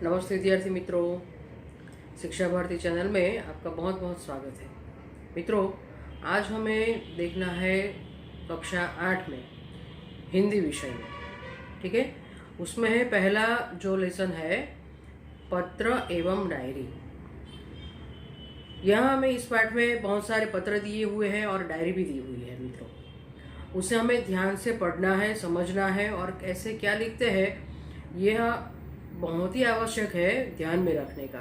नमस्ते विद्यार्थी मित्रों, शिक्षा भारती चैनल में आपका बहुत बहुत स्वागत है। मित्रों, आज हमें देखना है कक्षा 8 में हिंदी विषय में। ठीक है, उसमें है पहला जो लेसन है पत्र एवं डायरी। यहाँ हमें इस पाठ में बहुत सारे पत्र दिए हुए हैं और डायरी भी दी हुई है। मित्रों, उसे हमें ध्यान से पढ़ना है, समझना है और कैसे क्या लिखते हैं यह बहुत ही आवश्यक है ध्यान में रखने का।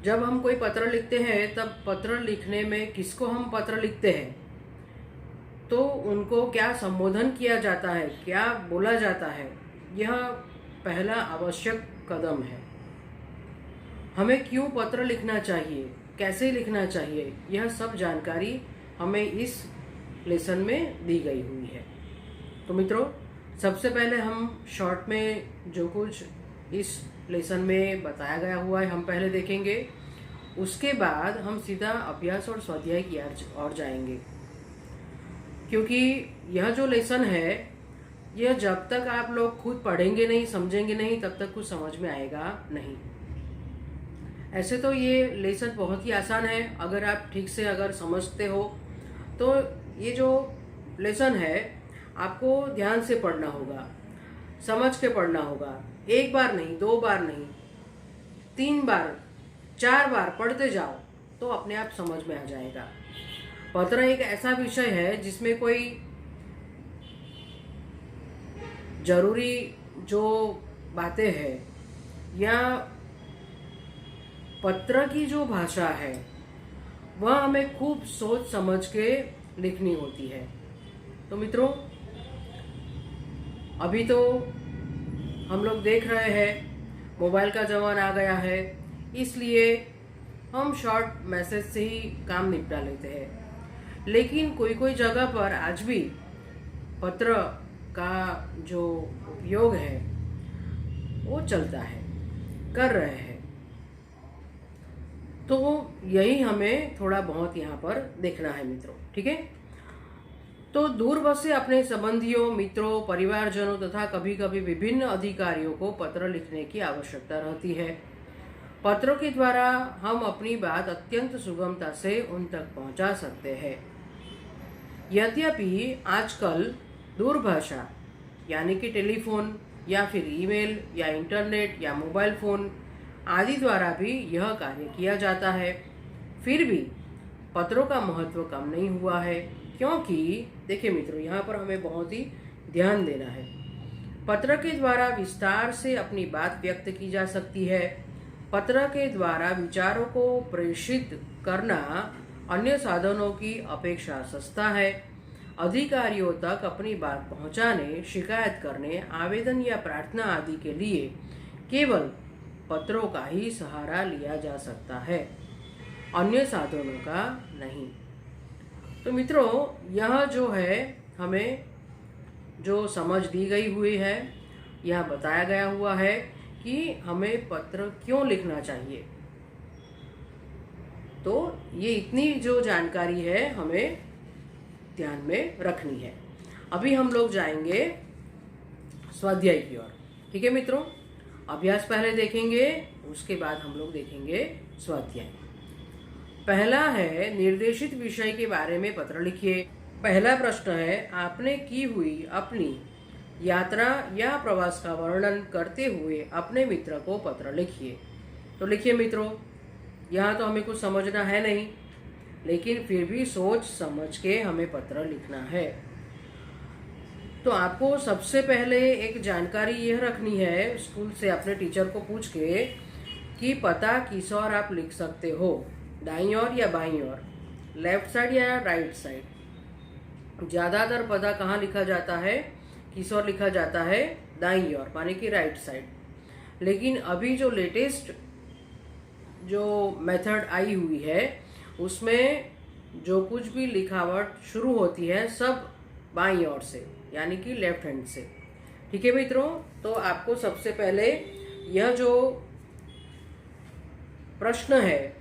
जब हम कोई पत्र लिखते हैं तब पत्र लिखने में किसको हम पत्र लिखते हैं तो उनको क्या संबोधन किया जाता है, क्या बोला जाता है, यह पहला आवश्यक कदम है। हमें क्यों पत्र लिखना चाहिए, कैसे लिखना चाहिए, यह सब जानकारी हमें इस लेसन में दी गई हुई है। तो मित्रों, सबसे पहले हम शॉर्ट में जो कुछ इस लेसन में बताया गया हुआ है हम पहले देखेंगे। उसके बाद हम सीधा अभ्यास और स्वाध्याय की ओर जाएंगे, क्योंकि यह जो लेसन है यह जब तक आप लोग खुद पढ़ेंगे नहीं, समझेंगे नहीं, तब तक कुछ समझ में आएगा नहीं। ऐसे तो ये लेसन बहुत ही आसान है, अगर आप ठीक से अगर समझते हो तो ये जो लेसन है आपको ध्यान से पढ़ना होगा, समझ के पढ़ना होगा। एक बार नहीं, दो बार नहीं, 3 बार 4 बार पढ़ते जाओ तो अपने आप समझ में आ जाएगा। पत्र एक ऐसा विषय है जिसमें कोई जरूरी जो बातें हैं या पत्र की जो भाषा है वह हमें खूब सोच समझ के लिखनी होती है। तो मित्रों, अभी तो हम लोग देख रहे हैं मोबाइल का ज़माना आ गया है, इसलिए हम शॉर्ट मैसेज से ही काम निपटा लेते हैं। लेकिन कोई कोई जगह पर आज भी पत्र का जो उपयोग है वो चलता है, कर रहे हैं। तो यही हमें थोड़ा बहुत यहाँ पर देखना है मित्रों। ठीक है, तो दूर बसे अपने संबंधियों, मित्रों, परिवारजनों तथा कभी कभी विभिन्न अधिकारियों को पत्र लिखने की आवश्यकता रहती है। पत्रों के द्वारा हम अपनी बात अत्यंत सुगमता से उन तक पहुंचा सकते हैं। यद्यपि आजकल दूरभाषा यानी कि टेलीफोन या फिर ईमेल या इंटरनेट या मोबाइल फोन आदि द्वारा भी यह कार्य किया जाता है, फिर भी पत्रों का महत्व कम नहीं हुआ है। क्योंकि देखिए मित्रों, यहाँ पर हमें बहुत ही ध्यान देना है। पत्र के द्वारा विस्तार से अपनी बात व्यक्त की जा सकती है। पत्र के द्वारा विचारों को प्रेषित करना अन्य साधनों की अपेक्षा सस्ता है। अधिकारियों तक अपनी बात पहुंचाने, शिकायत करने, आवेदन या प्रार्थना आदि के लिए केवल पत्रों का ही सहारा लिया जा सकता है, अन्य साधनों का नहीं। तो मित्रों, यह जो है हमें जो समझ दी गई हुई है, यह बताया गया हुआ है कि हमें पत्र क्यों लिखना चाहिए। तो ये इतनी जो जानकारी है हमें ध्यान में रखनी है। अभी हम लोग जाएंगे स्वाध्याय की ओर। ठीक है मित्रों, अभ्यास पहले देखेंगे, उसके बाद हम लोग देखेंगे स्वाध्याय। पहला है निर्देशित विषय के बारे में पत्र लिखिए। पहला प्रश्न है, आपने की हुई अपनी यात्रा या प्रवास का वर्णन करते हुए अपने मित्र को पत्र लिखिए। तो लिखिए मित्रों, यहाँ तो हमें कुछ समझना है नहीं, लेकिन फिर भी सोच समझ के हमें पत्र लिखना है। तो आपको सबसे पहले एक जानकारी यह रखनी है, स्कूल से अपने टीचर को पूछ के कि पता किस ओर आप लिख सकते हो, दाईं ओर या बाईं ओर, लेफ्ट साइड या राइट साइड। ज़्यादातर पता कहाँ लिखा जाता है, किस ओर लिखा जाता है, दाईं ओर, माने कि राइट साइड। लेकिन अभी जो लेटेस्ट जो मेथड आई हुई है उसमें जो कुछ भी लिखावट शुरू होती है सब बाईं ओर से, यानी कि लेफ्ट हैंड से। ठीक है मित्रों, तो आपको सबसे पहले यह जो प्रश्न है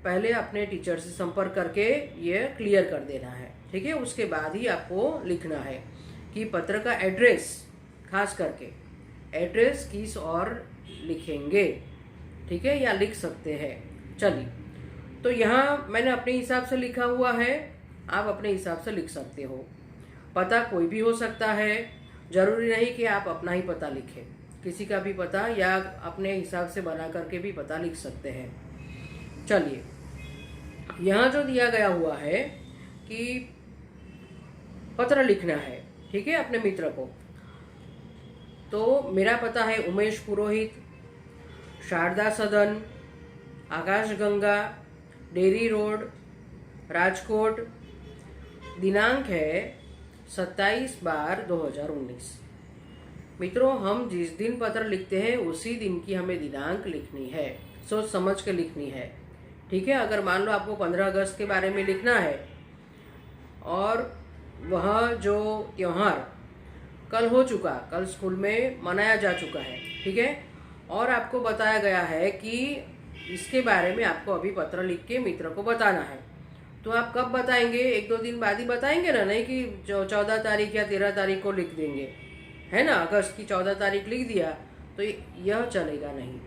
पहले अपने टीचर से संपर्क करके ये क्लियर कर देना है। ठीक है, उसके बाद ही आपको लिखना है कि पत्र का एड्रेस, खास करके एड्रेस किस और लिखेंगे, ठीक है, या लिख सकते हैं। चलिए, तो यहाँ मैंने अपने हिसाब से लिखा हुआ है, आप अपने हिसाब से लिख सकते हो। पता कोई भी हो सकता है, जरूरी नहीं कि आप अपना ही पता लिखें, किसी का भी पता या अपने हिसाब से बना करके भी पता लिख सकते हैं। चलिए, यहाँ जो दिया गया हुआ है कि पत्र लिखना है, ठीक है, अपने मित्र को। तो मेरा पता है उमेश पुरोहित, शारदा सदन, आकाश गंगा, डेरी रोड, राजकोट। दिनांक है 27/12/2019। मित्रों, हम जिस दिन पत्र लिखते हैं उसी दिन की हमें दिनांक लिखनी है, सोच समझ के लिखनी है, ठीक है। अगर मान लो आपको 15 अगस्त के बारे में लिखना है और वह जो त्योहार कल हो चुका, कल स्कूल में मनाया जा चुका है, ठीक है, और आपको बताया गया है कि इसके बारे में आपको अभी पत्र लिख के मित्र को बताना है, तो आप कब बताएंगे? 1-2 दिन बाद ही बताएंगे ना, नहीं कि 14 तारीख या 13 तारीख को लिख देंगे, है ना। अगस्त की 14 तारीख लिख दिया तो यह चलेगा नहीं।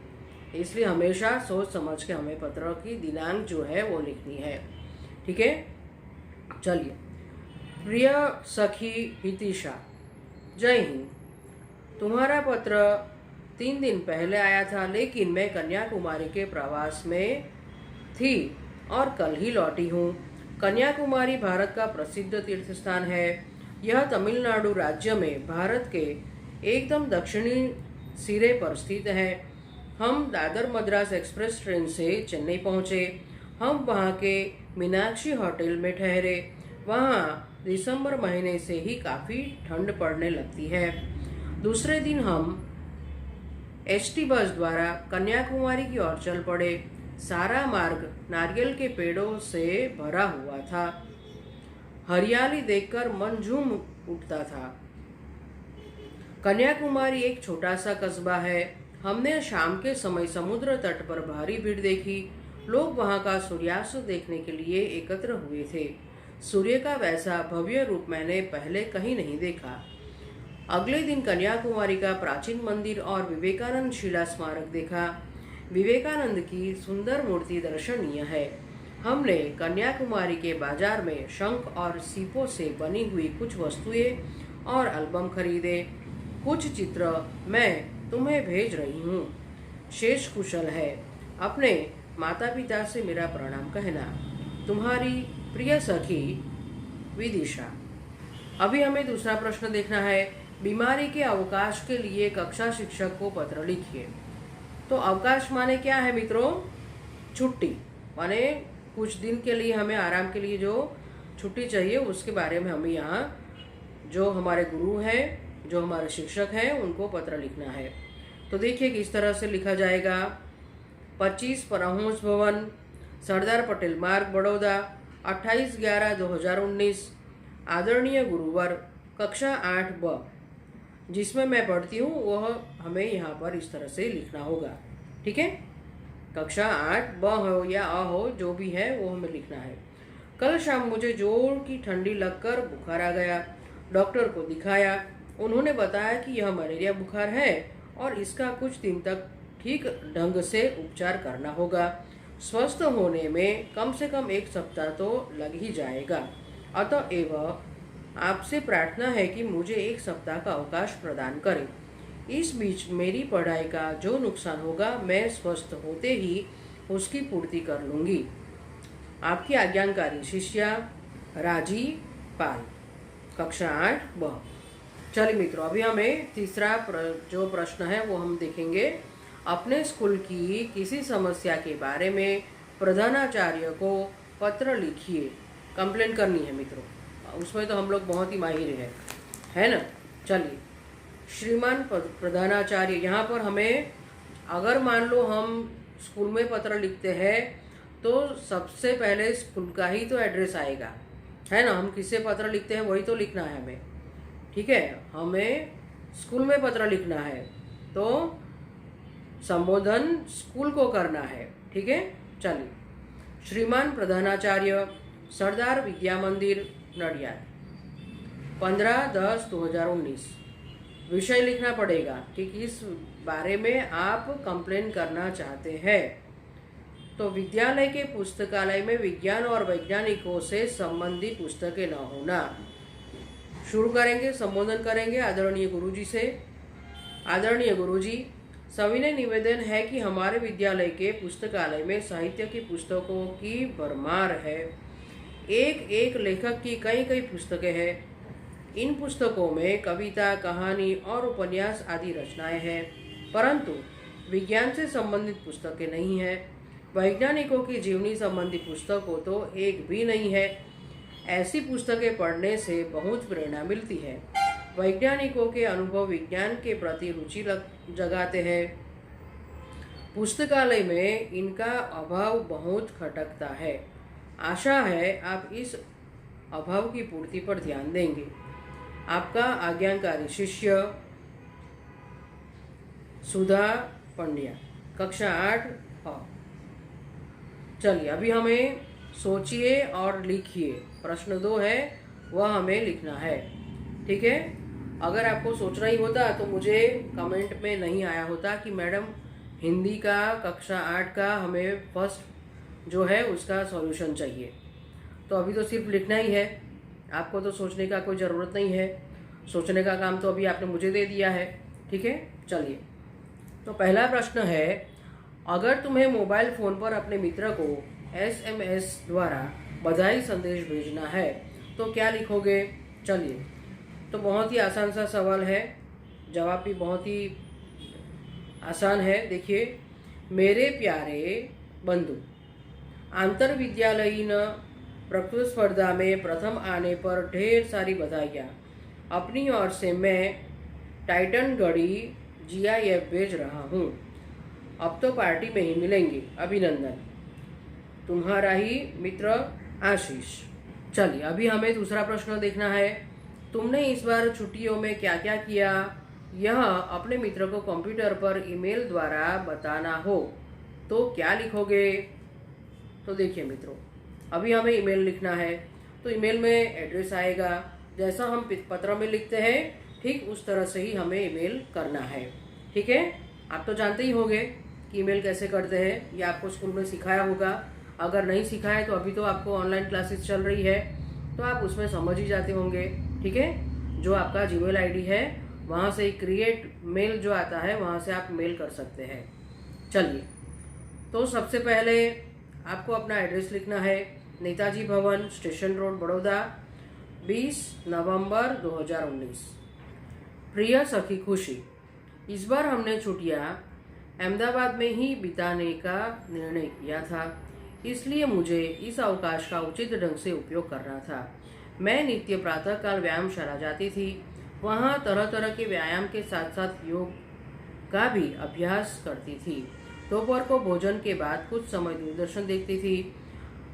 इसलिए हमेशा सोच समझ के हमें पत्र की दिनांक जो है वो लिखनी है, ठीक है। चलिए, प्रिय सखी हितिशा, जय हिंद। तुम्हारा पत्र 3 दिन पहले आया था, लेकिन मैं कन्याकुमारी के प्रवास में थी और कल ही लौटी हूँ। कन्याकुमारी भारत का प्रसिद्ध तीर्थ स्थान है। यह तमिलनाडु राज्य में भारत के एकदम दक्षिणी सिरे पर स्थित है। हम दादर मद्रास एक्सप्रेस ट्रेन से चेन्नई पहुँचे। हम वहाँ के मीनाक्षी होटल में ठहरे। वहाँ दिसंबर महीने से ही काफ़ी ठंड पड़ने लगती है। दूसरे दिन हम एसटी बस द्वारा कन्याकुमारी की ओर चल पड़े। सारा मार्ग नारियल के पेड़ों से भरा हुआ था। हरियाली देखकर मन झूम उठता था। कन्याकुमारी एक छोटा सा कस्बा है। हमने शाम के समय समुद्र तट पर भारी भीड़ देखी। लोग वहां का सूर्यास्त देखने के लिए एकत्र हुए थे। सूर्य का वैसा भव्य रूप मैंने पहले कहीं नहीं देखा। अगले दिन कन्याकुमारी का प्राचीन मंदिर और विवेकानंद शिला स्मारक देखा। विवेकानंद की सुंदर मूर्ति दर्शनीय है। हमने कन्याकुमारी के बाजार में शंख और सीपों से बनी हुई कुछ वस्तुएं और एल्बम खरीदे। कुछ चित्र मैं तुम्हें भेज रही हूँ। शेष कुशल है। अपने माता पिता से मेरा प्रणाम कहना। तुम्हारी प्रिय सखी विदिशा। अभी हमें दूसरा प्रश्न देखना है। बीमारी के अवकाश के लिए कक्षा शिक्षक को पत्र लिखिए। तो अवकाश माने क्या है मित्रों? छुट्टी माने कुछ दिन के लिए हमें आराम के लिए जो छुट्टी चाहिए उसके बारे में हमें यहाँ जो हमारे गुरु हैं, जो हमारे शिक्षक हैं, उनको पत्र लिखना है। तो देखिए किस तरह से लिखा जाएगा। 25 परमहंस भवन, सरदार पटेल मार्ग, बड़ौदा, 28/11/2019। आदरणीय गुरुवर, कक्षा 8 ब, जिसमें मैं पढ़ती हूँ, वह हमें यहाँ पर इस तरह से लिखना होगा, ठीक है। कक्षा 8 ब हो या अ हो, जो भी है वो हमें लिखना है। कल शाम मुझे जोर की ठंडी लगकर बुखार आ गया। डॉक्टर को दिखाया। उन्होंने बताया कि यह मलेरिया बुखार है और इसका कुछ दिन तक ठीक ढंग से उपचार करना होगा। स्वस्थ होने में कम से कम 1 सप्ताह तो लग ही जाएगा। अतएव आपसे प्रार्थना है कि मुझे 1 सप्ताह का अवकाश प्रदान करें। इस बीच मेरी पढ़ाई का जो नुकसान होगा मैं स्वस्थ होते ही उसकी पूर्ति कर लूँगी। आपकी आज्ञाकारी शिष्या राजी पाल, कक्षा 8 ब। चलिए मित्रों, अभी हमें तीसरा जो प्रश्न है वो हम देखेंगे। अपने स्कूल की किसी समस्या के बारे में प्रधानाचार्य को पत्र लिखिए। कंप्लेंट करनी है मित्रों, उसमें तो हम लोग बहुत ही माहिर है ना। चलिए, श्रीमान प्रधानाचार्य, यहाँ पर हमें अगर मान लो हम स्कूल में पत्र लिखते हैं तो सबसे पहले स्कूल का ही तो एड्रेस आएगा, है ना। हम किससे पत्र लिखते हैं वही तो लिखना है हमें, ठीक है। हमें स्कूल में पत्र लिखना है तो संबोधन स्कूल को करना है, ठीक है। चलिए, श्रीमान प्रधानाचार्य, सरदार विद्या मंदिर, नडियाद, 15/10/2019। विषय लिखना पड़ेगा कि किस बारे में आप कंप्लेन करना चाहते हैं। तो विद्यालय के पुस्तकालय में विज्ञान और वैज्ञानिकों से संबंधित पुस्तकें न होना। शुरू करेंगे, संबोधन करेंगे आदरणीय गुरुजी से। आदरणीय गुरुजी, सविनय निवेदन है कि हमारे विद्यालय के पुस्तकालय में साहित्य की पुस्तकों की भरमार है। एक एक लेखक की कई कई पुस्तकें हैं। इन पुस्तकों में कविता, कहानी और उपन्यास आदि रचनाएं हैं, परंतु विज्ञान से संबंधित पुस्तकें नहीं हैं। वैज्ञानिकों की जीवनी संबंधी पुस्तकों तो एक भी नहीं है। ऐसी पुस्तकें पढ़ने से बहुत प्रेरणा मिलती है। वैज्ञानिकों के अनुभव विज्ञान के प्रति रुचि जगाते हैं। पुस्तकालय में इनका अभाव बहुत खटकता है। आशा है आप इस अभाव की पूर्ति पर ध्यान देंगे। आपका आज्ञाकारी शिष्य सुधा पंड्या, कक्षा 8 अ। चलिए, अभी हमें सोचिए और लिखिए। प्रश्न 2 है, वह हमें लिखना है। ठीक है, अगर आपको सोचना ही होता तो मुझे कमेंट में नहीं आया होता कि मैडम हिंदी का कक्षा 8 का हमें फर्स्ट जो है उसका सॉल्यूशन चाहिए। तो अभी तो सिर्फ लिखना ही है, आपको तो सोचने का कोई ज़रूरत नहीं है। सोचने का काम तो अभी आपने मुझे दे दिया है। ठीक है, चलिए। तो पहला प्रश्न है, अगर तुम्हें मोबाइल फ़ोन पर अपने मित्र को SMS द्वारा बधाई संदेश भेजना है तो क्या लिखोगे? चलिए, तो बहुत ही आसान सा सवाल है, जवाब भी बहुत ही आसान है। देखिए, मेरे प्यारे बंधु, अंतर विद्यालयीन प्रतिस्पर्धा में प्रथम आने पर ढेर सारी बधाइयाँ। अपनी ओर से मैं टाइटन घड़ी GIF भेज रहा हूँ। अब तो पार्टी में ही मिलेंगे। अभिनंदन, तुम्हारा ही मित्र आशीष। चलिए, अभी हमें दूसरा प्रश्न देखना है। तुमने इस बार छुट्टियों में क्या क्या किया, यह अपने मित्र को कंप्यूटर पर ईमेल द्वारा बताना हो तो क्या लिखोगे? तो देखिए मित्रों, अभी हमें ईमेल लिखना है, तो ईमेल में एड्रेस आएगा। जैसा हम पत्र में लिखते हैं ठीक उस तरह से ही हमें ईमेल करना है। ठीक है, आप तो जानते ही होंगे कि ईमेल कैसे करते हैं, ये आपको स्कूल में सिखाया होगा। अगर नहीं सिखाया तो अभी तो आपको ऑनलाइन क्लासेस चल रही है, तो आप उसमें समझ ही जाते होंगे। ठीक है, जो आपका जीमेल ID है वहाँ से क्रिएट मेल जो आता है वहाँ से आप मेल कर सकते हैं। चलिए, तो सबसे पहले आपको अपना एड्रेस लिखना है। नेताजी भवन, स्टेशन रोड, बड़ौदा, 20 नवंबर 2019। प्रिय सखी खुशी, इस बार हमने छुट्टियां अहमदाबाद में ही बिताने का निर्णय किया था, इसलिए मुझे इस अवकाश का उचित ढंग से उपयोग करना था। मैं नित्य प्रातःकाल व्यायामशाला जाती थी। वहाँ तरह तरह के व्यायाम के साथ साथ योग का भी अभ्यास करती थी। दोपहर को भोजन के बाद कुछ समय दूरदर्शन देखती थी।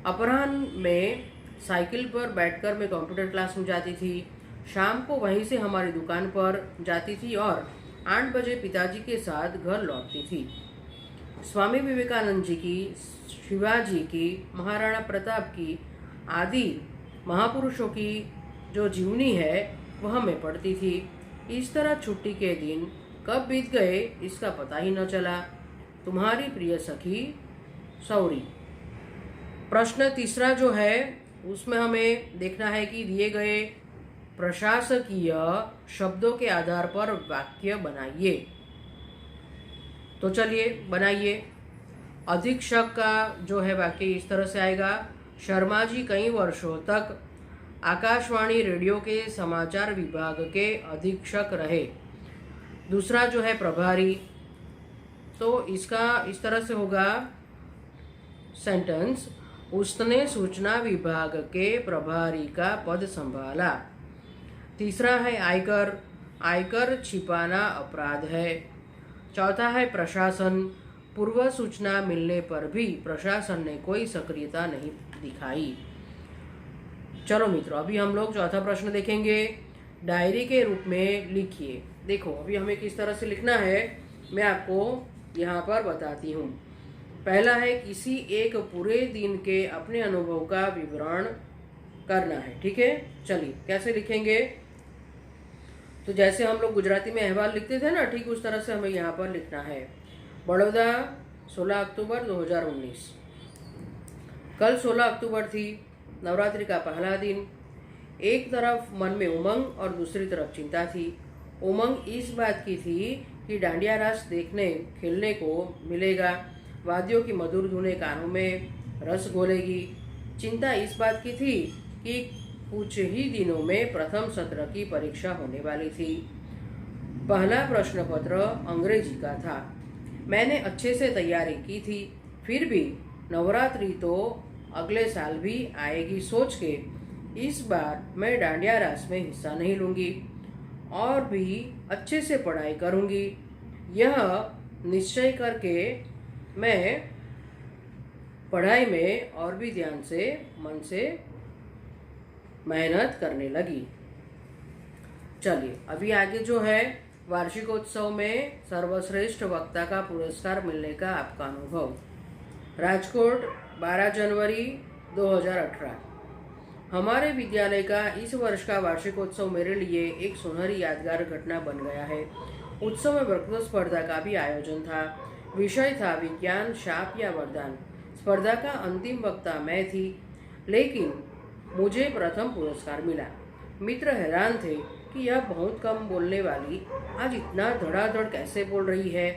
अपराह्न में साइकिल पर बैठकर मैं कंप्यूटर क्लास में जाती थी। शाम को वहीं से हमारी दुकान पर जाती थी और 8 बजे पिताजी के साथ घर लौटती थी। स्वामी विवेकानंद जी की, शिवाजी की, महाराणा प्रताप की आदि महापुरुषों की जो जीवनी है वह मैं पढ़ती थी। इस तरह छुट्टी के दिन कब बीत गए इसका पता ही न चला। तुम्हारी प्रिय सखी सौरी। प्रश्न तीसरा जो है उसमें हमें देखना है कि दिए गए प्रशासकीय शब्दों के आधार पर वाक्य बनाइए। तो चलिए बनाइए। अधीक्षक का जो है वाक्य इस तरह से आएगा, शर्मा जी कई वर्षों तक आकाशवाणी रेडियो के समाचार विभाग के अधीक्षक रहे। दूसरा जो है प्रभारी, तो इसका इस तरह से होगा सेंटेंस, उसने सूचना विभाग के प्रभारी का पद संभाला। तीसरा है आयकर, आयकर छिपाना अपराध है। चौथा है प्रशासन, पूर्व सूचना मिलने पर भी प्रशासन ने कोई सक्रियता नहीं दिखाई। चलो मित्रों, अभी हम लोग चौथा प्रश्न देखेंगे। डायरी के रूप में लिखिए। देखो, अभी हमें किस तरह से लिखना है मैं आपको यहाँ पर बताती हूँ। पहला है, किसी एक पूरे दिन के अपने अनुभव का विवरण करना है। ठीक है, चलिए कैसे लिखेंगे। तो जैसे हम लोग गुजराती में अहवाल लिखते थे ना, ठीक उस तरह से हमें यहाँ पर लिखना है। बड़ौदा 16 अक्टूबर 2019। कल 16 अक्टूबर थी, नवरात्रि का पहला दिन। एक तरफ मन में उमंग और दूसरी तरफ चिंता थी। उमंग इस बात की थी कि डांडिया रास देखने खेलने को मिलेगा, वाद्यों की मधुर धुनें कानों में रस घोलेगी। चिंता इस बात की थी कि कुछ ही दिनों में प्रथम सत्र की परीक्षा होने वाली थी। पहला प्रश्न पत्र अंग्रेजी का था। मैंने अच्छे से तैयारी की थी, फिर भी नवरात्रि तो अगले साल भी आएगी सोच के इस बार मैं डांडिया रास में हिस्सा नहीं लूंगी और भी अच्छे से पढ़ाई करूंगी। यह निश्चय करके मैं पढ़ाई में और भी ध्यान से मन से मेहनत करने लगी। चलिए अभी आगे जो है, वार्षिकोत्सव में सर्वश्रेष्ठ वक्ता का पुरस्कार मिलने का आपका अनुभव। राजकोट 12 जनवरी 2018। हमारे विद्यालय का इस वर्ष का वार्षिकोत्सव मेरे लिए एक सुनहरी यादगार घटना बन गया है। उत्सव में वक्तृत्व स्पर्धा का भी आयोजन था। विषय था विज्ञान, शाप या वरदान। स्पर्धा का अंतिम वक्ता मैं थी, लेकिन मुझे प्रथम पुरस्कार मिला। मित्र हैरान थे कि यह बहुत कम बोलने वाली आज इतना धड़ाधड़ कैसे बोल रही है।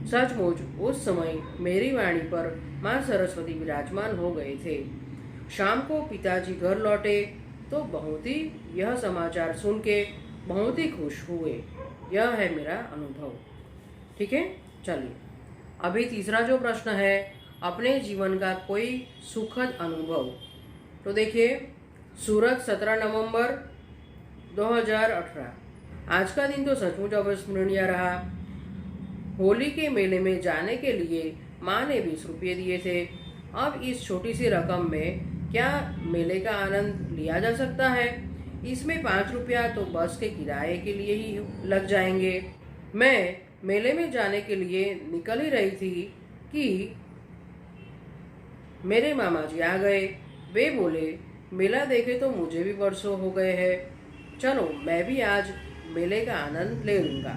सचमुच उस समय मेरी वाणी पर माँ सरस्वती विराजमान हो गए थे। शाम को पिताजी घर लौटे तो यह समाचार सुन के बहुत ही खुश हुए। यह है मेरा अनुभव। ठीक है, चलिए अभी तीसरा जो प्रश्न है, अपने जीवन का कोई सुखद अनुभव। तो देखिए, सूरत 17 नवंबर 2018। आज का दिन तो सचमुच अविस्मरणीय रहा। होली के मेले में जाने के लिए माँ ने 20 रुपये दिए थे। अब इस छोटी सी रकम में क्या मेले का आनंद लिया जा सकता है? इसमें 5 रुपया तो बस के किराए के लिए ही लग जाएंगे। मैं मेले में जाने के लिए निकल ही रही थी कि मेरे मामा जी आ गए। वे बोले, मेला देखे तो मुझे भी वर्षों हो गए हैं, चलो मैं भी आज मेले का आनंद ले लूँगा।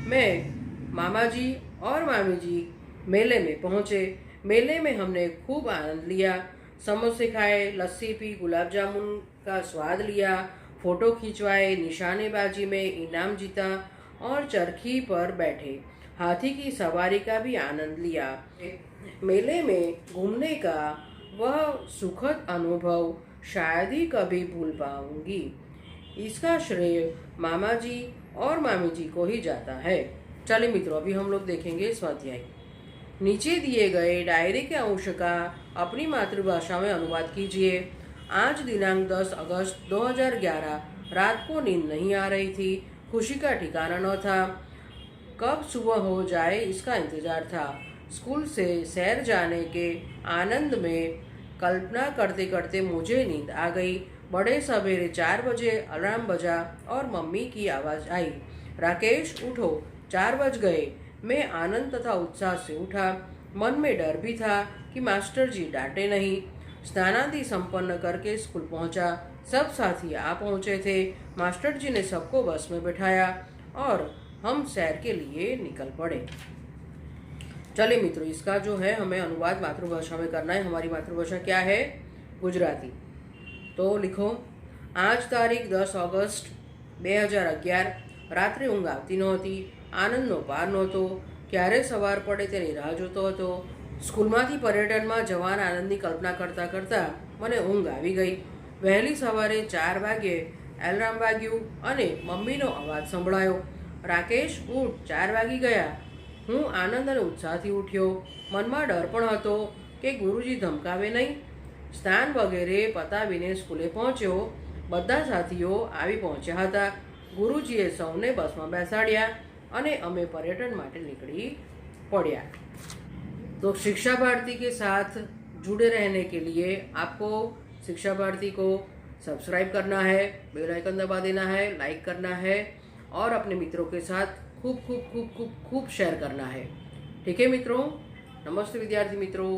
मैं, मामा जी और मामी जी मेले में पहुँचे। मेले में हमने खूब आनंद लिया। समोसे खाए, लस्सी पी, गुलाब जामुन का स्वाद लिया, फोटो खिंचवाए, निशानेबाजी में इनाम जीता और चरखी पर बैठे हाथी की सवारी का भी आनंद लिया। मेले में घूमने का वह सुखद अनुभव शायद ही कभी भूल पाऊंगी। इसका श्रेय मामा जी और मामी जी को ही जाता है। चलिए मित्रों, अभी हम लोग देखेंगे स्वाध्याय। नीचे दिए गए डायरी के अंश का अपनी मातृभाषा में अनुवाद कीजिए। आज दिनांक 10 अगस्त 2011 रात को नींद नहीं आ रही थी। खुशी का ठिकाना न था। कब सुबह हो जाए इसका इंतजार था। स्कूल से सैर जाने के आनंद में कल्पना करते करते मुझे नींद आ गई। बड़े सवेरे 4 बजे अलार्म बजा और मम्मी की आवाज़ आई, राकेश उठो, 4 बज गए। मैं आनंद तथा उत्साह से उठा। मन में डर भी था कि मास्टर जी डांटे नहीं। स्नानादि संपन्न करके स्कूल पहुंचा। सब साथी आ पहुंचे थे। मास्टर जी ने सबको बस में बिठाया और हम सैर के लिए निकल पड़े। चलिए मित्रों, इसका जो है हमें अनुवाद मातृभाषा में करना है। हमारी मातृभाषा क्या है? गुजराती। तो लिखो, आज तारीख 10 ऑगस्ट 2011 રાત્રે ઊંઘ આવતી નહોતી। આનંદનો પાર નહોતો। ક્યારે સવાર પડે તેની રાહ જોતો હતો। સ્કૂલમાંથી પર્યટનમાં જવાના આનંદની કલ્પના કરતાં કરતાં મને ઊંઘ આવી ગઈ। વહેલી સવારે 4 વાગ્યે એલાર્મ વાગ્યું અને મમ્મીનો અવાજ સંભળાયો, રાકેશ ઉઠ, 4 વાગી ગયા। હું આનંદ અને ઉત્સાહથી ઉઠ્યો। મનમાં ડર પણ હતો કે ગુરુજી ધમકાવે નહીં। સ્નાન વગેરે પતાવીને સ્કૂલે પહોંચ્યો। બધા સાથીઓ આવી પહોંચ્યા હતા। गुरुजीए सौने बस में बेसाड्या अने अमे पर्यटन माटे निकली पड्या। तो शिक्षा भारती के साथ जुड़े रहने के लिए आपको शिक्षा भारती को सब्सक्राइब करना है, बेल आइकन दबा देना है, लाइक करना है और अपने मित्रों के साथ खूब खूब खूब खूब खूब शेयर करना है। ठीक है मित्रों, नमस्ते विद्यार्थी मित्रों।